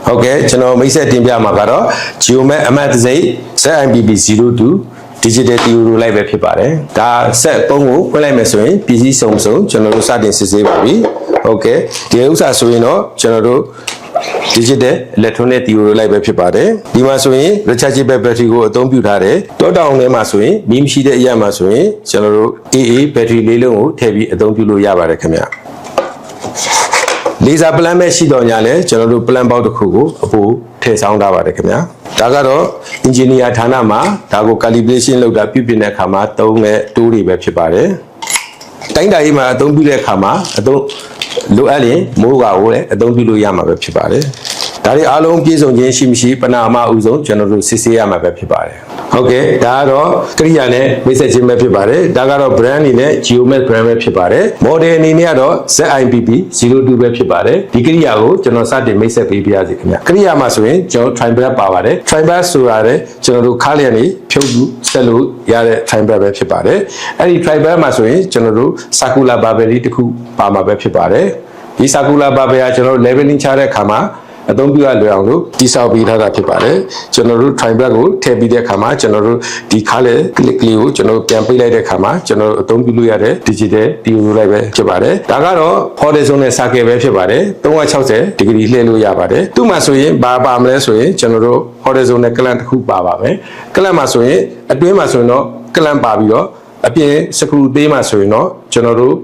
ဟုတ်ကဲ့ကျွန်တော်မိတ်ဆက်တင်ပြမှာကတော့ Geomat အမှတ်တစိမ့် ZIPP02 digital TU လိုက်ပဲဖြစ်ပါတယ်ဒါဆက်ပုံးကိုဖွင့်လိုက်မယ်ဆိုရင်ပစ္စည်းစုံကျွန်တော်တို့စတင်စစ်ဆေးပါပြီဟုတ်ကဲ့ဒီဥစ္စာဆိုရင်တော့ကျွန်တော်တို့ digital electronic TU လိုက်ပဲဖြစ်ပါတယ်ဒီမှာဆိုရင် rechargeable battery ကိုအသုံးပြုထားတယ်တောတောင်ထဲမှာဆိုရင်မီးမရှိတဲ့အရာမှာဆိုရင်ကျွန်တော်တို့ AA battery လေးလုံးကိုထည့်ပြီးအသုံးပြုလို့ရပါတယ်ခင်ဗျlaser plan မဲ့ရှိတော့ညာလဲကျွန်တော်တို့ plan ပေါက်တစ်ခုကိုအပိုးထည့်ဆောင်ထားပါတယ်ခင်ဗျာဒါကတော့ engineer ဌာနမှာဒါကို calibration လုပ်တာပြုပြင်တဲ့အခါမှာသုံးတဲ့ tool တွေပဲဖြစ်ပါတယ်တိုင်းတာရေးမှာအသုံးပြုတဲ့အခါမှာအသုံးလိုအပ်ရင်မိုးကိုလည်းအသုံးပြုလို့ရမှာပဲဖြစ်ပါတယ်ဒါတွေအားလုံးပြည့်စုံခြင်းရှိမရှိပဏာမအဦးဆုံးကျွန်တော်တို့စစ်ဆေးရမှာပဲဖြစ်ပါတယ်ဟုတ်ကဲ့ဒါကတော့ကရိယာနဲ့မိတ်ဆက်ခြင်းပဲဖြစ်ပါတယ်ဒါကတော့ brand အနေနဲ့ Geomat brand ပဲဖြစ်ပါတယ် model အနေနဲ့ကတော့ ZIPP02 ပဲဖြစ်ပါတယ်ဒီကရိယာကိုကျွန်တော်စတင်မိတ်ဆက်ပေးပြရစီခင်ဗျကရိယာမှာဆိုရင်ကျွန်တော် triangle ပါပါတယ် triangle ဆိုတာလည်းကျွန်တော်တို့ခါးလျက်နေဖြုတ်လို့ဆက်လို့ရတဲ့ triangle ပဲဖြစ်ပါတယ်အဲ့ဒီ triangle မှာဆိုရင်ကျွန်တော်တို့ circular barbell လေးတစ်ခုပါမှာပဲဖြစ်ပါတယ်ဒီ circular barbell ကကျွန်တော်တို့ leveling ချတဲ့အခါမှာအသုံးပြုရလွယ်အောင်လို့တိစောက်ပေးထားတာဖြစ်ပါတယ်ကျွန်တော်တို့ triangle ကိုထည့်ပြီးတဲ့အခါမှာကျွန်တော်တို့ဒီခါလေ click လေးကိုကျွန်တော်ပြန်ပေးလိုက်တဲ့အခါမှာကျွန်တော်တို့အသုံးပြုလို့ရတဲ့ digital TU လိုက်ပဲဖြစ်ပါတယ်ဒါကတော့ horizontal circle ပဲဖြစ်ပါတယ်360 degree လှည့်လို့ရပါတယ်သူ့မှာဆိုရင်ဘာပါမလဲဆိုရင်ကျွန်တော်တို့ horizontal clamp တစ်ခုပါပါမယ် clamp မှာဆိုရင်အတွင်းမှာဆိုရင်တော့ clamp ပါပြီးတော့အပြင် screw သေးမှာဆိုရင်တော့ကျွန်တော်တို့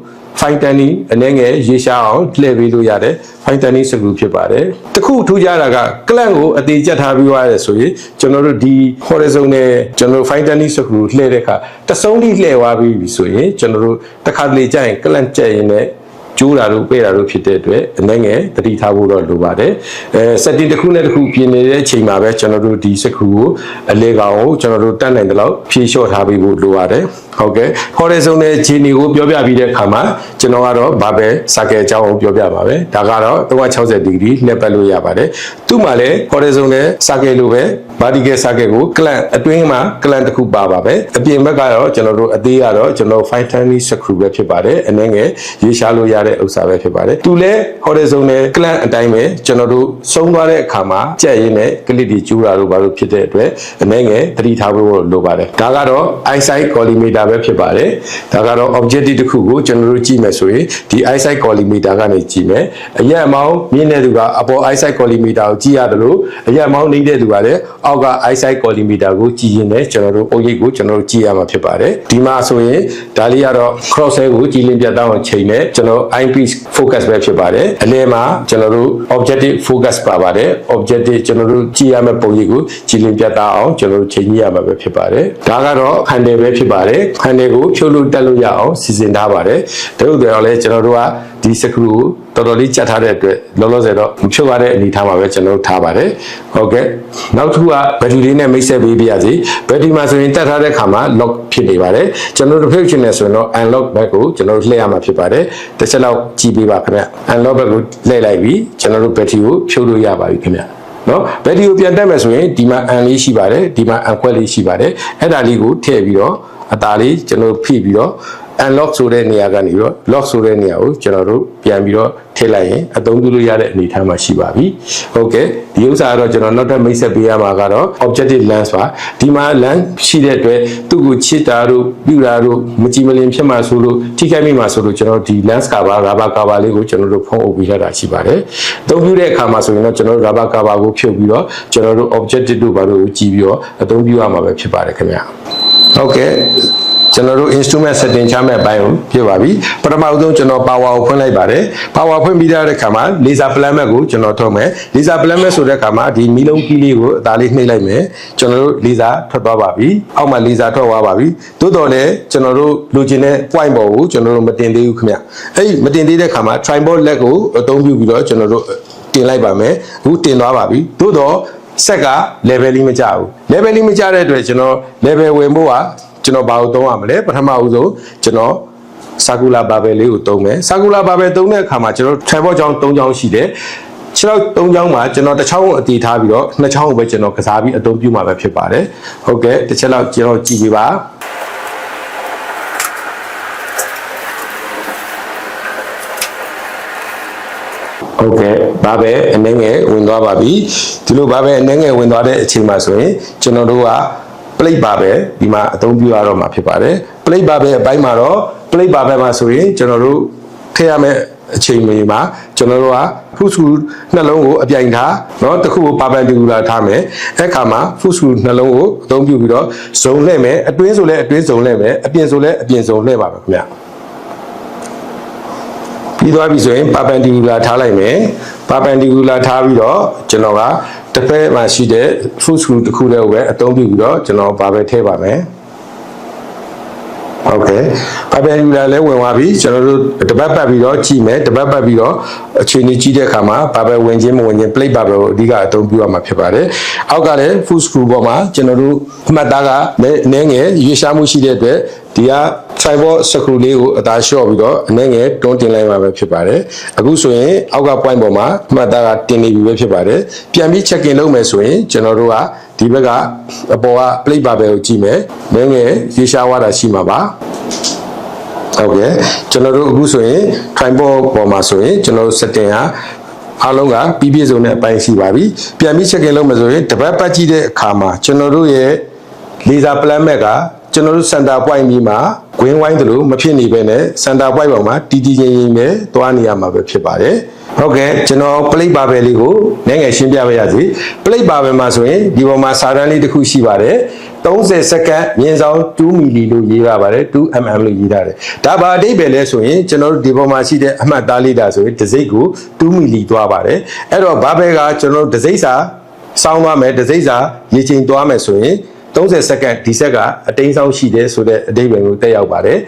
fine tuning အနေငယ်ရေရှားအောင်လှည့်ပေးလို့ရတယ် fine tuning screw ဖြစ်ပါတယ်တခုထူးခြားတာက clamp ကိုအသေးကျက်ထားပြီးသွားရဲဆိုရင်ကျွန်တော်တို့ဒီ horizon နဲ့ကျွန်တော်တို့ fine tuning screw လှည့်တဲ့အခါတစုံထိလှည့်သွားပြီးဆိုရင်ကျွန်တော်တို့တစ်ခါတလေကြာရင် clamp ကျက်ရင်လည်းကျိုးတာတို့ပေးတာတို့ဖြစ်တဲ့အတွက်အနေငယ်တတိထားဖို့တော့လိုပါတယ်setting တစ်ခုနဲ့တစ်ခုပြင်နေတဲ့အချိန်မှာပဲကျွန်တော်တို့ဒီ screw ကိုအလေကောင်ကိုကျွန်တော်တို့တက်နိုင်တဲ့လောက်ဖြည့်လျှော့ထားပေးဖို့လိုပါတယ်ဟုတ်ကဲ့ horizon နဲ့ခြေနေကိုပြောပြပြီးတဲ့အခါမှာကျွန်တော်ကတော့ဘာပဲ circle အကြောင်းကိုပြောပြပါပဲဒါကတော့360 degree လှည့်ပတ်လို့ရပါတယ်သူ့မှာလည်း horizon နဲ့ circle လိုပဲ vertical circle ကို clamp အတွင်းမှာ clamp တစ်ခုပါပါပဲအပြင်ဘက်ကတော့ကျွန်တော်တို့အသေးကတော့ကျွန်တော် fine tuning screw ပဲဖြစ်ပါတယ်အနေငယ်ရေရှားလို့ရတဲ့ဥစ္စာပဲဖြစ်ပါတယ်သူလည်း horizon နဲ့ clamp အတိုင်းပဲကျွန်တော်တို့ဆုံးသွားတဲ့အခါမှာကြက်ရင်းနဲ့ clip တွေကျူးတာတို့ဘာလို့ဖြစ်တဲ့အတွက်အနေငယ်သတိထားဖို့လိုပါတယ်ဒါကတော့ eyesight collimeterပဲဖြစ်ပါတယ်ဒါကတော့ objective တစ်ခုကိုကျွန်တော်တို့ကြည့်မယ်ဆိုရင်ဒီ eyesight collimeter ကနေကြည့်မယ်အရက်အမောင်းမြင့်တဲ့သူကအပေါ် eyesight collimeter ကိုကြည့်ရတယ်လို့အရက်အမောင်းနှိမ့်တဲ့သူကလည်းအောက်က eyesight collimeter ကိုကြည့်ရင်းနဲ့ကျွန်တော်တို့အုပ်ရိပ်ကိုကျွန်တော်တို့ကြည့်ရမှာဖြစ်ပါတယ်ဒီမှာဆိုရင်ဒါလေးကတော့ cross hair ကိုကြည်လင်းပြတ်တောင်းအောင်ချိန်နဲ့ကျွန်တော် eyepiece focus ပဲဖြစ်ပါတယ်အလဲမှာကျွန်တော်တို့ objective focus ပါပါတယ် objective ကျွန်တော်တို့ကြည့်ရမယ့်ပုံရိပ်ကိုကြည်လင်းပြတ်တောင်းအောင်ကျွန်တော်တို့ချိန်ကြည့်ရမှာပဲဖြစ်ပါတယ်ဒါကတော့ handle ပဲဖြစ်ပါတယ်ခန်းတွေကိုဖြုတ်လို့တက်လို့ရအောင်စီစဉ်ထားပါတယ်ဒါတို့တော့လည်းကျွန်တော်တို့ကဒီ screw ကိုတော်တော်လေးကြက်ထားတဲ့အတွက်လောလောဆယ်တော့မဖြုတ်ရတဲ့အနေထားမှာပဲကျွန်တော်တို့ထားပါတယ်ဟုတ်ကဲ့နောက်တစ်ခုကဘက်ထရီလေးနဲ့မိတ်ဆက်ပေးပြရစီဘက်ထရီမှာဆိုရင်တက်ထားတဲ့ခါမှာ lock ဖြစ်နေပါတယ်ကျွန်တော်တို့ဖြုတ်ချင်တယ်ဆိုရင်တော့ unlock back ကိုကျွန်တော်တို့လှည့်ရမှာဖြစ်ပါတယ်တစ်ချက်လောက်ကြည့်ပေးပါခင်ဗျ unlock back ကိုလှည့်လိုက်ပြီးကျွန်တော်တို့ဘက်ထရီကိုဖြုတ်လို့ရပါပြီခင်ဗျနော်ဘက်ထရီကိုပြန်တက်မယ်ဆိုရင်ဒီမှာ un လေးရှိပါတယ်ဒီမှာ un ခွက်လေးရှိပါတယ်အဲ့ဒါလေးကိုထည့်ပြီးတော့အသားလေးကျွန်တော်ဖိပြီးတော့ unlock ဆိုတဲ့နေရာကနေပြီးတော့ lock ဆိုတဲ့နေရာကိုကျွန်တော်တို့ပြန်ပြီးတော့ထည့်လိုက်ရင်အသုံးပြုလို့ရတဲ့အနေအထားမှာရှိပါပြီဟုတ်ကဲ့ဒီဥစ္စာကတော့ကျွန်တော်နောက်ထပ်မိတ်ဆက်ပေးရမှာကတော့ objective lens ပါဒီမှာ lens ရှိတဲ့အတွက်သူ့ကိုချစ်တာတို့ပြူတာတို့မကြည်မလင်ဖြစ်မှာဆိုလို့ထိခိုက်မိမှာဆိုလို့ကျွန်တော်ဒီ lens cover rubber cover လေးကိုကျွန်တော်တို့ဖုံးအုပ်ပေးထားတာရှိပါတယ်အသုံးပြုတဲ့အခါမှာဆိုရင်တော့ကျွန်တော်တို့ rubber cover ကိုဖြုတ်ပြီးတော့ကျွန်တော်တို့ objective တို့ဘာလို့ကြည့်ပြီးတော့အသုံးပြုရမှာပဲဖြစ်ပါတယ်ခင်ဗျဟုတ်ကဲ့ကျွန်တော်တို့ instrument setting ချမဲ့အပိုင်းကိုပြပါပြီပထမဦးဆုံးကျွန်တော် power ကိုဖွင့်လိုက်ပါတယ် power ဖွင့်ပြီးတဲ့အခါမှာ laser plasma ကိုကျွန်တော်ထုတ်မယ် laser plasma ဆိုတဲ့အခါမှာဒီမီလုံးကီးလေးကိုအသားလေးနှိပ်လိုက်မယ်ကျွန်တော်တို့ laser ထွက်သွားပါပြီအောက်မှာ laser ထွက်သွားပါပြီသို့တော်လည်းကျွန်တော်တို့လိုချင်တဲ့ point ပေါ်ကိုကျွန်တော်တို့မတင်သေးဘူးခင်ဗျအဲ့ဒီမတင်သေးတဲ့အခါမှာ tripod leg ကိုအသုံးပြုပြီးတော့ကျွန်တော်တို့တင်လိုက်ပါမယ်အခုတင်သွားပါပြီသို့တော်ဆက်က level လေးမကျဘူး level လေးမကျတဲ့အတွက်ကျွန်တော် level ဝင်ဖို့ကကျွန်တော်ဘာလို့သုံးရမလဲပထမဦးဆုံးကျွန်တော် circular barbell လေးကိုသုံးမယ် circular barbell သုံးတဲ့အခါမှာကျွန်တော် tripod ကြောင်း3ကြောင်းရှိတယ်ခြေထောက်3ချောင်းမှာကျွန်တော်တစ်ချောင်းကိုအတီးထားပြီးတော့2ချောင်းကိုပဲကျွန်တော်ကစားပြီးအသုံးပြုမှာပဲဖြစ်ပါတယ်ဟုတ်ကဲ့တစ်ချက်လောက်ကျွန်တော်ကြည့်ပေးပါ ဟုတ်ကဲ့ဘာပဲအနေငယ်ဝင်သွားပါပြီဒီလိုဘာပဲအနေငယ်ဝင်သွားတဲ့အချိန်မှာဆိုရင်ကျွန်တော်တို့က plate ပါပဲဒီမှာအသုံးပြုရတော့မှာဖြစ်ပါတယ် plate ပါပဲအပိုင်းမှာတော့ plate ပါပဲမှာဆိုရင်ကျွန်တော်တို့ထည့်ရမယ့်အချိန်မျိုးမှာကျွန်တော်တို့က food screw နှလုံးကိုအပြိုင်ထားเนาะတစ်ခုကို perpendicular ထားမယ်အဲ့ခါမှာ food screw နှလုံးကိုအသုံးပြုပြီးတော့ဇုံလှည့်မယ်အတွင်းဆိုလဲအတွင်းဇုံလှည့်မယ်အပြင်ဆိုလဲအပြင်ဇုံလှည့်ပါပဲခင်ဗျပြီးသွားပြီဆိုရင် perpendicular ထားလိုက်မယ် perpendicular ထားပြီးတော့ကျွန်တော်ကတစ်ဖက်မှာရှိတဲ့ foot screw တစ်ခုလည်းပဲအသုံးပြုပြီးတော့ကျွန်တော်ဘာပဲထည့်ပါမယ်โอเค perpendicular လည်းဝင်သွားပြီကျွန်တော်တို့တပတ်ပတ်ပြီးတော့ကြည့်မယ်တပတ်ပတ်ပြီးတော့အခြေအနေကြည့်တဲ့အခါမှာဘာပဲဝင်ခြင်းမဝင်ခြင်း plate ဘာပဲကိုအဓိကအသုံးပြုရမှာဖြစ်ပါတယ်အောက်ကလည်း foot screw ပေါ်မှာကျွန်တော်တို့အမှတ်သားကနည်းငယ်ရွေးရှားမှုရှိတဲ့အတွက်ဒီက tripod screw လေးကိုအသာလျှော့ပြီးတော့အနည်းငယ်တွန်းတင်လိုက်မှာပဲဖြစ်ပါတယ်အခုဆိုရင်အောက်က point ပေါ်မှာအမှတ်သားကတင်နေပြီပဲဖြစ်ပါတယ်ပြန်ပြီး check in လုပ်မယ်ဆိုရင်ကျွန်တော်တို့ကဒီဘက်ကအပေါ်က plate ဘာပဲကိုကြည့်မယ်နည်းငယ်ရွေးရှားသွားတာရှိမှာပါဟုတ်ကဲ့ကျွန်တော်တို့အခုဆိုရင် tripod ပေါ်မှာဆိုရင်ကျွန်တော်တို့ setting ဟာအားလုံးကပြီးပြည့်စုံတဲ့အပိုင်းရှိပါပြီပြန်ပြီး check in လုပ်မယ်ဆိုရင်တပတ်ပတ်ကြည့်တဲ့အခါမှာကျွန်တော်တို့ရဲ့ laser plan mat ကကျွန်တော်တို့ center point ပြီးမှာဂွင်းဝိုင်းတယ်လို့မဖြစ်နေပဲနဲ့ center point ပေါ်မှာတီတီငြိမ်ငြိမ်ပဲသွားနေရမှာပဲဖြစ်ပါတယ်ဟုတ်ကဲ့ကျွန်တော် plate barbell လေးကိုနည်းငယ်ရှင်းပြပေးရစီ plate barbell မှာဆိုရင်ဒီပေါ်မှာစာတန်းလေးတစ်ခုရှိပါတယ်30စက္ကန့်မြင်းဆောင်2မီလီလို့ရေးရပါတယ် 2mm လို့ရေးထားတယ်ဒါပါအဓိပ္ပာယ်လဲဆိုရင်ကျွန်တော်တို့ဒီပေါ်မှာရှိတဲ့အမှတ်သားလေးတာဆိုရင်တစ်စိတ်ကို2မီလီသွားပါတယ်အဲ့တော့ barbell ကကျွန်တော်တို့တစ်စိတ်စာစောင်းသွားမယ်တစ်စိတ်စာရေချိန်သွားမယ်ဆိုရင်30စက္ကန့်ဒီဆက်ကအတိမ်းဆောင်ရှိတယ်ဆိုတဲ့အဓိပ္ပာယ်ကိုတက်ရောက်ပါတယ်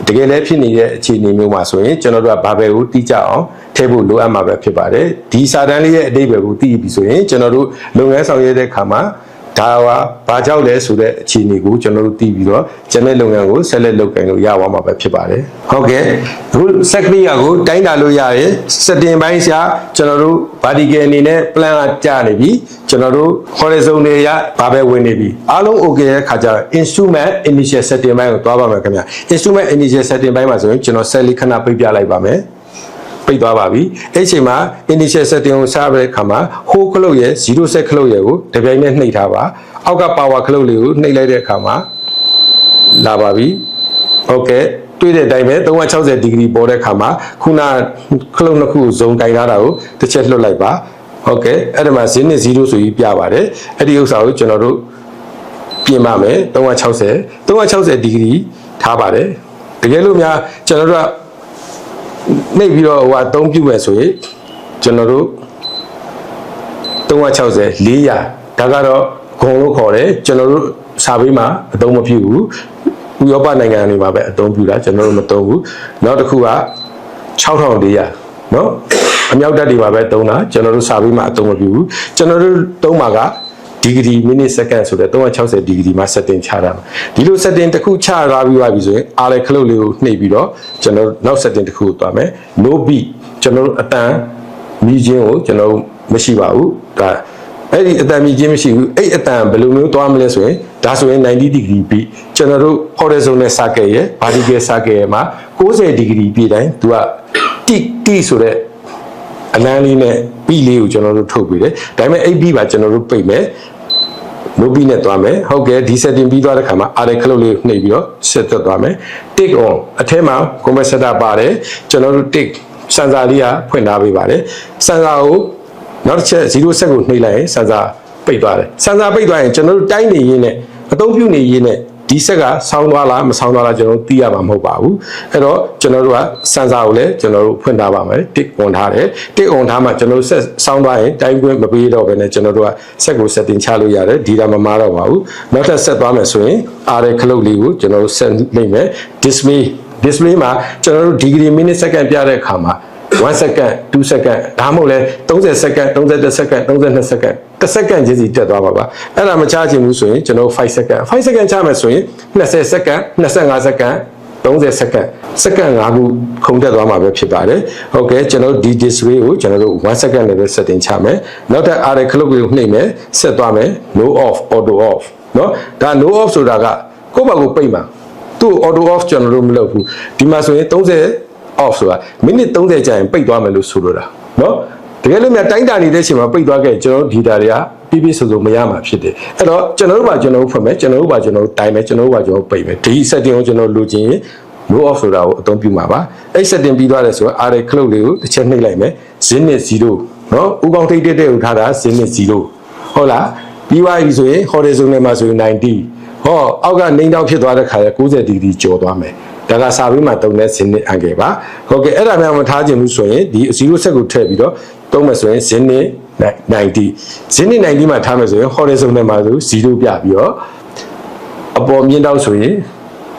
တကယ်လည်းဖြစ်နေတဲ့အခြေအနေမျိုးမှာဆိုရင်ကျွန်တော်တို့ကဘာပဲကိုတိကျအောင်ထည့်ဖို့လိုအပ်မှာပဲဖြစ်ပါတယ်ဒီစာတန်းလေးရဲ့အဓိပ္ပာယ်ကိုသိပြီဆိုရင်ကျွန်တော်တို့လုပ်ငန်းဆောင်ရွက်တဲ့အခါမှာဒါကဘာကြောင့်လဲဆိုတဲ့အခြေအနေကိုကျွန်တော်တို့သိပြီးတော့ကျန်တဲ့လုပ်ငန်းကိုဆက်လက်လုပ်ကိုင်လို့ရသွားမှာပဲဖြစ်ပါတယ်ဟုတ်ကဲ့အခု set clear ကိုတိုင်းတာလို့ရတယ် setting ပိုင်းရှာကျွန်တော်တို့ vertical အနေနဲ့ plan ကကြာနေပြီကျွန်တော်တို့ horizontal တွေရဘာပဲဝင်နေပြီအားလုံး okay ရဲ့ခါကျတော့ instrument initial setting ပိုင်းကိုသွားပါမယ်ခင်ဗျာ instrument initial setting ပိုင်းမှာဆိုရင်ကျွန်တော် set လေးခဏပိတ်ပြလိုက်ပါမယ်ပိတ်သွားပါပြီအဲ့ချိန်မှာ initial setting ကိုစားတဲ့အခါမှာ whole ခလုတ်ရဲ့ zero set ခလုတ်ရဲ့ကိုတပြိုင်နဲ့နှိပ်ထားပါအောက်က power ခလုတ်လေးကိုနှိပ်လိုက်တဲ့အခါမှာလာပါပြီဟုတ်ကဲ့တွေ့တဲ့အတိုင်းပဲ360 degree ပေါ်တဲ့အခါမှာခုနခလုတ်နှစ်ခုဇုံတိုင်ထားတာကိုတစ်ချက်လွှတ်လိုက်ပါဟုတ်ကဲ့အဲ့ဒါမှာ 0 0ဆိုပြီးပြပါတယ်အဲ့ဒီဥစ္စာကိုကျွန်တော်တို့ပြင်ပါမယ်360 degree ထားပါတယ်တကယ်လို့များကျွန်တော်တို့ကနှိပ်ပြီးတော့ဟိုအသုံးပြုမယ်ဆိုရင်ကျွန်တော်တို့360 400ဒါကတော့ဂုံလို့ခေါ်တယ်ကျွန်တော်တို့စာပေမှာအသုံးမပြုဘူးဥရောပနိုင်ငံတွေမှာပဲအသုံးပြုတာကျွန်တော်တို့မသုံးဘူးနောက်တစ်ခုက6400เนาะအမြောက်တက်တွေမှာပဲသုံးတာကျွန်တော်တို့စာပေမှာအသုံးမပြုဘူးကျွန်တော်တို့သုံးမှာကဒီဂရီမိနစ်စက္ကန့်ဆိုတဲ့360ဒီဂရီမှာ setting ချတာဒီလို setting တစ်ခုချထားပြီးသွားပြီဆိုရင်အားလေခလုတ်လေးကိုနှိပ်ပြီးတော့ကျွန်တော်နောက် setting တစ်ခုကိုသွားမယ် no beat ကျွန်တော်တို့အတန်မြည်ခြင်းကိုကျွန်တော်မရှိပါဘူးဒါအဲ့ဒီအတန်မြည်ခြင်းမရှိဘူးအဲ့အတန်ဘယ်လိုမျိုးသွားမလဲဆိုရင်ဒါဆိုရင်90 degree beat ကျွန်တော်တို့ horizontal circle ရဲ့ vertical circle ရဲ့မှာ90 degree beat တိုင်းသူကတိဆိုတဲ့အလန်းလေးနဲ့ပြီးလေးကိုကျွန်တော်တို့ထုတ်ပြီးတယ်ဒါပေမဲ့အဲ့ပြီးပါကျွန်တော်တို့ပိတ်မယ်နိုးပြီးနဲ့သွားမယ်ဟုတ်ကဲ့ဒီ setting ပြီးသွားတဲ့ခါမှာအားတဲ့ခလုတ်လေးကိုနှိပ်ပြီးတော့ set သက်သွားမယ် take on အထဲမှာ compressor ပါတယ်ကျွန်တော်တို့ take စန်ဆာလေးကဖွင့်ထားပေးပါတယ်စန်ဆာကိုနောက်တစ်ချက်0 set ကိုနှိပ်လိုက်ရင်စန်ဆာပိတ်သွားတယ်စန်ဆာပိတ်သွားရင်ကျွန်တော်တို့တိုင်းနေရင်းနဲ့အသုံးပြုနေရင်းနဲ့ဒီဆက်ကဆောင်းသွားလားမဆောင်းသွားလားကျွန်တော်တို့သိရမှာမဟုတ်ပါဘူးအဲ့တော့ကျွန်တော်တို့ကစန်ဆာကိုလည်းကျွန်တော်တို့ဖွင့်ထားပါမယ် tick on ထားတယ် tick on ထားမှကျွန်တော်တို့ဆက်ဆောင်းသွားရင်တိုင်းခွင့်မပေးတော့ဘဲနဲ့ကျွန်တော်တို့ကဆက်ကို setting ချလို့ရတယ်ဒီတာမမားတော့ပါဘူးနောက်ထပ်ဆက်သွားမယ်ဆိုရင်အားတဲ့ခလုတ်လေးကိုကျွန်တော်တို့ဆက်လိုက်မယ် display မှာကျွန်တော်တို့ degree minute second ပြတဲ့အခါမှာ1 second 2 second ဒါမှမဟုတ်လဲ30 second 31 second 32 second 1 second ချင်းစီတက်သွားပါပါအဲ့ဒါမချချင်ဘူးဆိုရင်ကျွန်တော်5 second 5 second ချမယ်ဆိုရင်20 second 25 second 30 second စက္ကန့်5ခုခုန်တက်သွားမှာပဲဖြစ်ပါတယ်ဟုတ်ကဲ့ကျွန်တော်ဒီ display ကိုကျွန်တော်တို့1 second နဲ့ပဲ setting ချမယ်နောက်ထပ်အားတဲ့ခလုတ်ကိုနှိပ်မယ်ဆက်သွားမယ် no off auto off เนาะဒါ no off ဆိုတာကကိုယ့်ဘာကိုပိတ်မှာသူ့ auto off ကျွန်တော်တို့မလုပ်ဘူးဒီမှာဆိုရင်30 off ဆိုတာမိနစ်30ကြာရင်ပိတ်သွားမယ်လို့ဆိုလိုတာ နော်တကယ်လို့များတိုင်းတာနေတဲ့အချိန်မှာပိတ်သွားခဲ့ကျွန်တော်တို့ data တွေကပြည့်ပြည့်စုံစုံမရမှာဖြစ်တယ်အဲ့တော့ကျွန်တော်တို့ပါကျွန်တော်တို့ဖွင့်မယ်ကျွန်တော်တို့ပါကျွန်တော်တို့တိုင်းမယ်ကျွန်တော်တို့ပါကျွန်တော်ပိတ်မယ်ဒီ setting ကိုကျွန်တော်လိုချင်ရင် no off ဆိုတာကိုအသုံးပြုမှာပါအဲ့ setting ပြီးသွားတယ်ဆိုတော့ array clock လေးကိုတစ်ချက်နှိပ်လိုက်မယ်0နဲ့0နော်ဥကောင်းထိတ်တဲ့ကိုထားတာ0နဲ့0ဟုတ်လားပြီးသွားပြီဆိုရင် horizontal မှာဆိုရင်90ဟောအောက်ကနှိမ့်တောက်ဖြစ်သွားတဲ့ခါကျ90 degree ကျော်သွားမယ်ဒါကစာပြီးမှတုံးတဲ့0နဲ့အန်ဂယ်ပါဟုတ်ကဲ့အဲ့ဒါများမထားခြင်းဘူးဆိုရင်ဒီ0ဆက်ကိုထည့်ပြီးတော့တုံးမယ်ဆိုရင်0နဲ့90မှာထားမယ်ဆိုရင် horizontal မှာဆို0ပြပြီးတော့အပေါ်မြင့်တောက်ဆိုရင်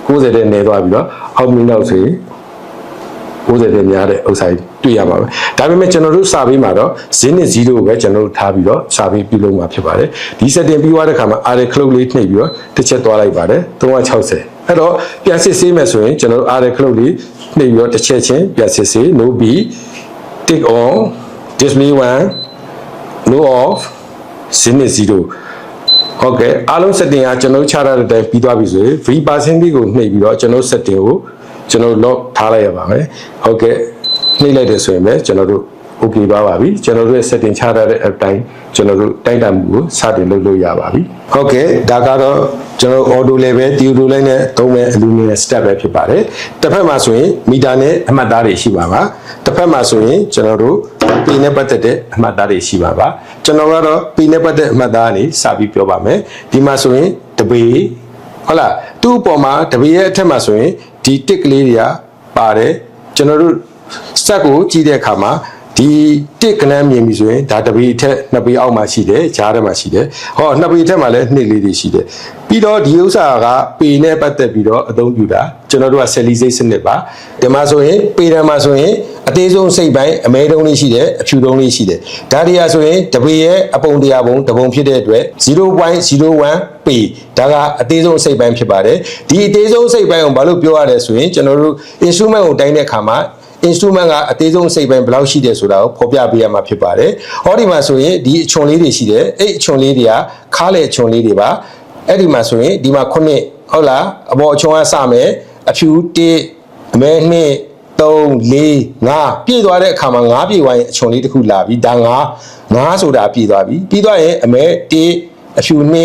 90တဲ့နေသွားပြီးတော့အောက်မြင့်တောက်ဆိုရင်90တဲ့များတဲ့ဥစ္စာတွေ့ရပါမယ်ဒါပေမဲ့ကျွန်တော်တို့စာပေးမှာတော့0နဲ့0ကိုပဲကျွန်တော်တို့ထားပြီးတော့စာပေးပြုလုပ်မှာဖြစ်ပါတယ်ဒီ setting ပြီးသွားတဲ့ခါမှာ array clock လေးနှိပ်ပြီးတော့တစ်ချက်သွားလိုက်ပါတယ်360အဲ့တော့ပြန်စစ်ဆေးမယ်ဆိုရင်ကျွန်တော်တို့ array clock လေးနှိပ်ပြီးတော့တစ်ချက်ချင်းပြန်စစ်ဆေး no b tick on display 1 no off 0နဲ့0ဟုတ်ကဲ့အားလုံး setting ကကျွန်တော်ချထားတဲ့အတိုင်းပြီးသွားပြီဆိုရင် v percentage ကိုနှိပ်ပြီးတော့ကျွန်တော် setting ကိုကျွန်တော် lock ထားလိုက်ရပါမယ်ဟုတ်ကဲ့နှိပ်လိုက်တယ်ဆိုရင်ပဲကျွန်တော်တို့ okay ပါပါပြီကျွန်တော်တို့ရဲ့ setting ချထားတဲ့အတိုင်းကျွန်တော်တို့တိုင်းတာမှုကိုစတင်လုပ်လို့ရပါပြီဟုတ်ကဲ့ဒါကတော့ကျွန်တော် auto level theory line နဲ့သုံးမဲ့အလူမီနီယံ step ပဲဖြစ်ပါတယ်တစ်ဖက်မှာဆိုရင်မီတာနဲ့အမှတ်သားတွေရှိပါပါတစ်ဖက်မှာဆိုရင်ကျွန်တော်တို့ပေနဲ့ပတ်သက်တဲ့အမှတ်သားတွေရှိပါပါကျွန်တော်ကတော့ပေနဲ့ပတ်သက်အမှတ်သားကနေစပြီးပြောပါမယ်ဒီမှာဆိုရင်တပေဟုတ်လားသူ့အပေါ်မှာတပေရဲ့အထက်မှာဆိုရင်ဒီတစ်ကလေးတွေကပါတယ်ကျွန်တော်တို့စက်ကိုကြည့်တဲ့အခါမှာဒီတစ်ကနန်းမြင်ပြီဆိုရင်ဒါတပေအထက်နှစ်ပေအောက်မှာရှိတယ်ဂျားထဲမှာရှိတယ်ဟောနှစ်ပေအထက်မှာလည်းနှစ်လေးတွေရှိတယ်ပြီးတော့ဒီဥစ္စာကပေနဲ့ပတ်သက်ပြီးတော့အသုံးပြုတာကျွန်တော်တို့ကဆယ်လီစိတ်စနစ်ပါဒီမှာဆိုရင်ပေတံမှာဆိုရင်အသေးဆုံးစိတ်ပိုင်းအမဲတုံးလေးရှိတယ်အဖြူတုံးလေးရှိတယ်ဒါတွေကဆိုရင်တပေရဲ့အပုံတရားပုံတပုံဖြစ်တဲ့အတွက် 0.01 ပေဒါကအသေးဆုံးစိတ်ပိုင်းဖြစ်ပါတယ်ဒီအသေးဆုံးစိတ်ပိုင်းကိုဘာလို့ပြောရလဲဆိုရင်ကျွန်တော်တို့ instrument ကိုတိုင်းတဲ့အခါမှာinstrument ကအသေးဆုံးစိတ်ပိုင်းဘယ်လောက်ရှိတယ်ဆိုတာကိုဖော်ပြပေးရမှာဖြစ်ပါတယ်။ဟောဒီမှာဆိုရင်ဒီအချွန်လေးတွေရှိတယ်။အဲ့အချွန်လေးတွေကခါးလေအချွန်လေးတွေပါ။အဲ့ဒီမှာဆိုရင်ဒီမှာ9ဟုတ်လားအပေါ်အချွန်ကစမယ်အဖြူ1အမဲ2 3 4 5ပြည့်သွားတဲ့အခါမှာ5ပြည့်သွားရင်အချွန်လေးတစ်ခုလာပြီဒါ5ဆိုတာပြည့်သွားပြီပြီးသွားရင်အမဲ1အဖြူ2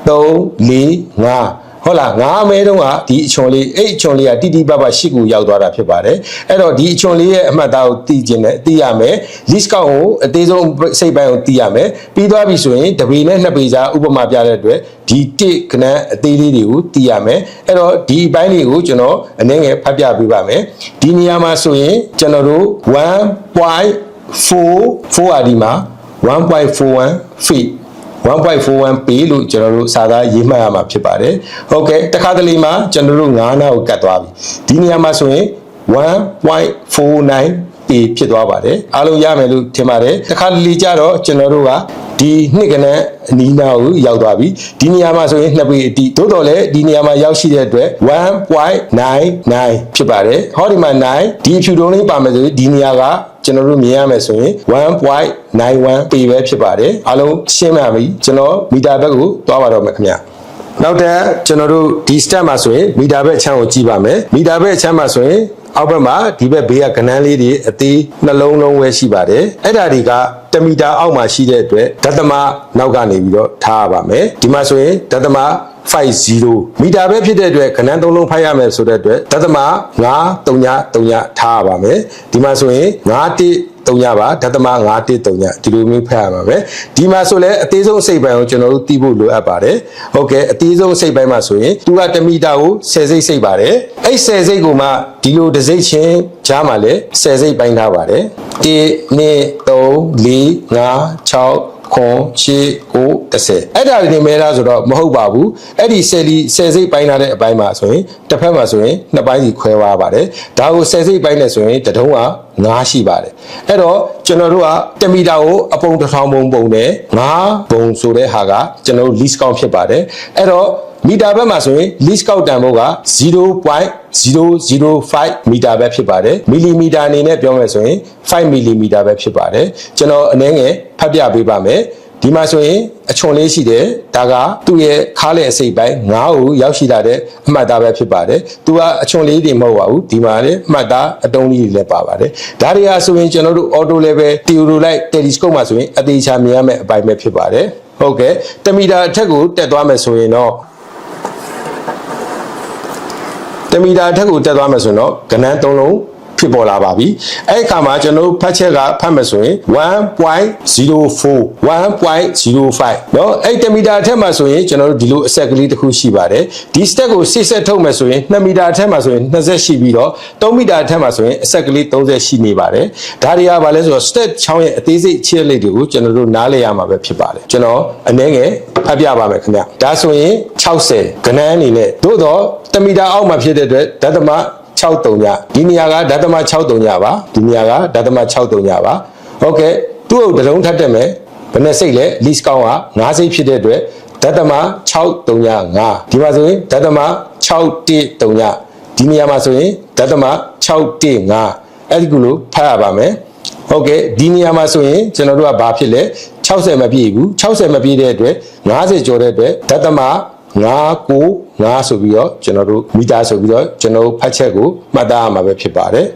3 4 5ဟုတ်လားငါအမဲတုံးကဒီအချွန်လေးအဲ့အချွန်လေးကတိတိပပ8ကိုရောက်သွားတာဖြစ်ပါတယ်အဲ့တော့ဒီအချွန်လေးရဲ့အမှတ်သားကိုသိခြင်းနဲ့သိရမယ် list count ကိုအသေးဆုံးစိတ်ပိုင်းကိုသိရမယ်ပြီးသွားပြီဆိုရင်တပေနဲ့2ပေကြားဥပမာပြတဲ့အတွက်ဒီတစ်ခဏအသေးလေးတွေကိုသိရမယ်အဲ့တော့ဒီအပိုင်းလေးကိုကျွန်တော်အနည်းငယ်ဖတ်ပြပေးပါမယ်ဒီနေရာမှာဆိုရင်ကျွန်တော်တို့ 1.4 အာဒီမှာ 1.41 feet 1.41 ပေလို့ကျွန်တော်တို့စာသားရေးမှတ်ရမှာဖြစ်ပါတယ်။ဟုတ်ကဲ့တခါတလေမှာကျွန်တော်တို့9နားကိုကတ်သွားပြီ။ဒီနေရာမှာဆိုရင် 1.49 ပေဖြစ်သွားပါတယ်။အားလုံးရမယ်လို့ထင်ပါတယ်။တခါတလေကျတော့ကျွန်တော်တို့ကဒီနှစ်ကနန်းအနီးနားကိုရောက်သွားပြီ။ဒီနေရာမှာဆိုရင်2ပေအတိ။သို့တော်လည်းဒီနေရာမှာရောက်ရှိတဲ့အတွက် 1.99 ဖြစ်ပါတယ်။ဟောဒီမှာ9ဒီဖြူတုံးလေးပါမယ်ဆိုရင်ဒီနေရာကကျွန်တော်တို့မြင်ရမယ်ဆိုရင် 1.91 ပေပဲဖြစ်ပါတယ်အားလုံးရှင်းပါပြီကျွန်တော်မီတာဘက်ကိုသွားပါတော့မယ်ခင်ဗျနောက်တဲ့ကျွန်တော်တို့ဒီ step မှာဆိုရင်မီတာဘက်အချမ်းကိုကြည့်ပါမယ်မီတာဘက်အချမ်းမှာဆိုရင်အောက်ဘက်မှာဒီဘက်ဘေးကကနန်းလေးတွေအသေးနှလုံးလုံးဝဲရှိပါတယ်အဲ့ဒါတွေက1မီတာအောက်မှာရှိတဲ့အတွက်ဒသမနောက်ကနေပြီးတော့ထားရပါမယ်ဒီမှာဆိုရင်ဒသမ50မီတာပဲဖြစ်တဲ့အတွက်ကဏ္ဍ3လုံးဖိုက်ရမယ်ဆိုတဲ့အတွက်ဒသမ933ထားရပါမယ်ဒီမှာဆိုရင်913ပါဒသမ913ဒီလိုမျိုးဖတ်ရပါမယ်ဒီမှာဆိုလဲအသေးဆုံးစိတ်ပိုင်းကိုကျွန်တော်တို့သိဖို့လိုအပ်ပါတယ်ဟုတ်ကဲ့အသေးဆုံးစိတ်ပိုင်းမှာဆိုရင်သူက1မီတာကို10စိတ်စိတ်ပါတယ်အဲ့10စိတ်ကိုမှဒီလိုတစ်စိတ်ချင်းကြားမှာလဲ10စိတ်ပိုင်းထားပါတယ်1 2 3 4 5 6ခွန်ရှေးကို30အဲ့ဒါတွေမဲလားဆိုတော့မဟုတ်ပါဘူးအဲ့ဒီ10စိတ်ပိုင်းထားတဲ့အပိုင်းမှာဆိုရင်တစ်ဖက်မှာဆိုရင်နှစ်ပိုင်းစီခွဲသွားပါတယ်ဒါကို10စိတ်ပိုင်းနဲ့ဆိုရင်တထုံးက9ရှိပါတယ်အဲ့တော့ကျွန်တော်တို့က1မီတာကိုအပုံ1000ပုံနဲ့9ပုံဆိုတဲ့ဟာကကျွန်တော်တို့ least count ဖြစ်ပါတယ်အဲ့တော့မီတာဘက်မှာဆိုရင် least count တန်ဖိုးက 0.005 မီတာပဲဖြစ်ပါတယ်မီလီမီတာအနေနဲ့ပြောမယ်ဆိုရင်5 မီလီမီတာပဲဖြစ်ပါတယ်ကျွန်တော်အနည်းငယ်ဖတ်ပြပေးပါမယ် ဒီမှာဆိုရင်အချွန်လေးရှိတယ်ဒါကသူ့ရဲ့ခါးလက်အစိပ်ပိုင်းငါးကိုရောက်ရှိလာတဲ့အမှတ်သားပဲဖြစ်ပါတယ်သူကအချွန်လေးတွေမဟုတ်ပါဘူးဒီမှာလည်းအမှတ်သားအတုံးလေးတွေလည်းပါပါတယ်ဒါတွေဟာဆိုရင်ကျွန်တော်တို့ auto level theodolite telescope မှာဆိုရင်အသေးချာမြင်ရမယ့်အပိုင်းပဲဖြစ်ပါတယ်ဟုတ်ကဲ့1မီတာအထက်ကိုတက်သွားမယ်ဆိုရင်တော့1မီတာအထက်ကိုတက်သွားမယ်ဆိုရင်တော့ကဏ္ဍ3လုံးဖြစ်ပေါ်လာပါပြီအဲ့ဒီအခါမှာကျွန်တော်ဖတ်ချက်ကဖတ်မယ်ဆိုရင် 1.04 1.05 เนาะအဲ့1မီတာအထက်မှာဆိုရင်ကျွန်တော်တို့ဒီလိုအဆက်ကလေးတစ်ခုရှိပါတယ်ဒီ step ကို6 set ထုတ်မယ်ဆိုရင်2မီတာအထက်မှာဆိုရင်20ရှိပြီးတော့3မီတာအထက်မှာဆိုရင်အဆက်ကလေး30ရှိနေပါတယ်ဒါတွေကဘာလဲဆိုတော့ step 6ရဲ့အသေးစိတ်ခြေလက်တွေကိုကျွန်တော်တို့နားလည်ရမှာပဲဖြစ်ပါတယ်ကျွန်တော်အနည်းငယ်ဖတ်ပြပါမယ်ခင်ဗျဒါဆိုရင်60ကဏ္ဍအနေနဲ့သို့တော့1မီတာအောက်မှာဖြစ်တဲ့အတွက်ဒသမ63ညဒီနေရာကဒသမ63ညပါဒီနေရာကဒသမ63ညပါဟုတ်ကဲ့သူ့ကိုတလုံးထပ်တက်မယ်ဘယ်နဲ့စိတ်လဲ least count က9စိတ်ဖြစ်တဲ့အတွက်ဒသမ63ည5ဒီမှာဆိုရင်ဒသမ613ညဒီနေရာမှာဆိုရင်ဒသမ615အဲ့ဒီကုလို့ဖတ်ရပါမယ်ဟုတ်ကဲ့ဒီနေရာမှာဆိုရင်ကျွန်တော်တို့ကဘာဖြစ်လဲ60မပြည့်ဘူး60မပြည့်တဲ့အတွက်90ကျော်တဲ့အတွက်ဒသမ995ဆိုပြီးတော့ကျွန်တော်တို့မီတာဆိုပြီးတော့ကျွန်တော်ဖတ်ချက်ကိုမှတ်သားရမှာပဲဖြစ်ပါတယ်